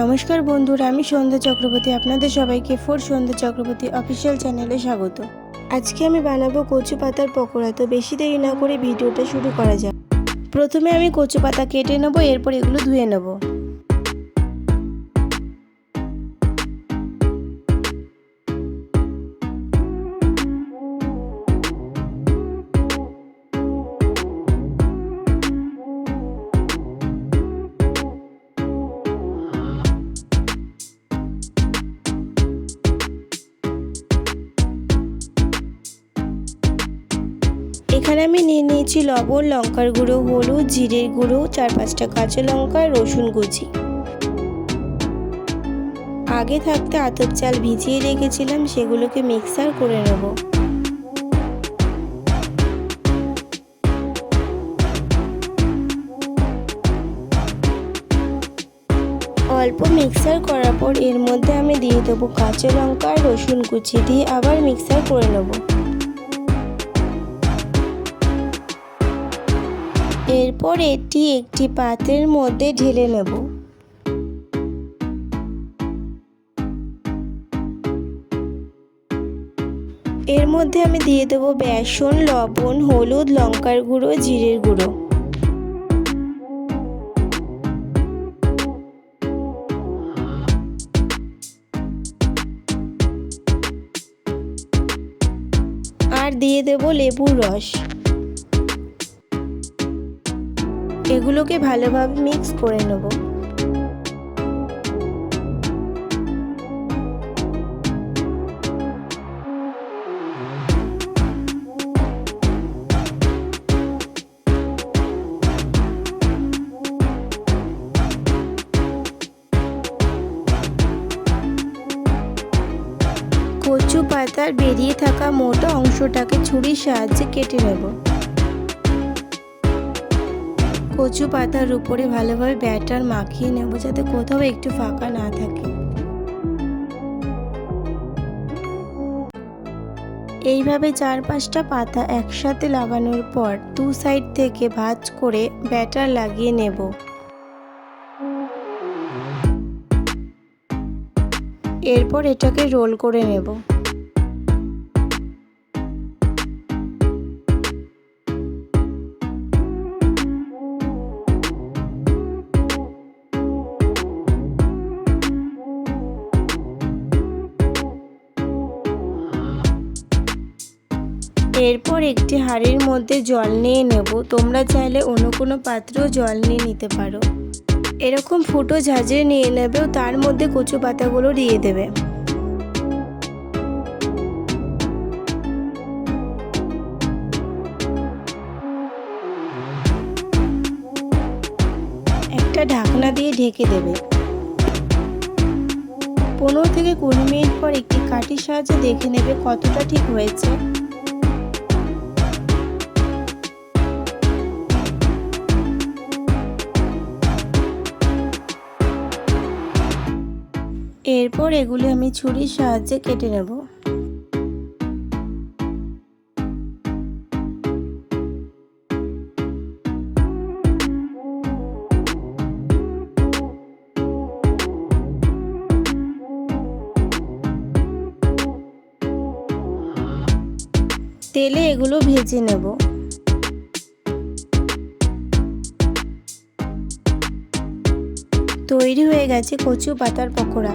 নমস্কার বন্ধুরা, আমি সন্ধ্যা চক্রবর্তী। আপনাদের সবাইকে সন্ধ্যা চক্রবর্তী অফিসিয়াল চ্যানেলে স্বাগত। আজকে আমি বানাবো কচু পাতার পকোড়া। তো বেশি দেরি না করে ভিডিওটা শুরু করা যাক। প্রথমে আমি কচু পাতা কেটে নেবো, এরপর এগুলো ধুয়ে নেব। এখানে আমি নিয়ে নিয়েছি লবণ, লঙ্কার গুঁড়ো, হলুদ, জিরের গুঁড়ো, 4-5টা কাঁচা লঙ্কা, রসুন কুচি। আগে থাকতে আতপ চাল ভিজিয়ে রেখেছিলাম, সেগুলোকে মিক্সার করে নেব। অল্প মিক্সার করার পর এর মধ্যে আমি দিয়ে দেবো কাঁচা লঙ্কা আর রসুন কুচি, দিয়ে আবার মিক্সার করে নেব। এরপর এটি একটি পাত্রের মধ্যে ঢেলে নেব। এর মধ্যে আমি দিয়ে দেবো বেসন, লবণ, হলুদ, লঙ্কার গুঁড়ো, জিরের গুঁড়ো। আর দিয়ে দেবো লেবুর রস। এগুলোকে ভালোভাবে মিক্স করে নেব। কচু পাতার বেরিয়ে থাকা মোটা অংশটাকে ছুরির সাহায্যে কেটে নেব। কচু পাতার উপরে ভালোভাবে ব্যাটার মাখিয়ে নেব, যাতে কোথাও একটু ফাঁকা না থাকে। এইভাবে 4-5টা পাতা একসাথে লাগানোর পর দু সাইড থেকে ভাঁজ করে ব্যাটার লাগিয়ে নেব। এরপর এটাকে রোল করে নেব। এরপর একটি হাঁড়ির মধ্যে জল নিয়ে নেব। তোমরা চাইলে অন্য কোনো পাত্রেও জল নিয়ে নিতে পারো। এরকম ফুটো ঝাঁঝরিয়ে নিয়ে নেবে ও তার মধ্যে কচু পাতাগুলো দিয়ে দেবে। একটা ঢাকনা দিয়ে ঢেকে দেবে। 15 থেকে 20 মিনিট পর একটি কাঠির সাহায্যে দেখে নেবে কতটা ঠিক হয়েছে। এরপর এগুলি আমি ছুরির সাহায্যে কেটে নেব। তেলে এগুলো ভেজে নেব। তৈরি হয়ে গেছে কচু পাতার পকোড়া।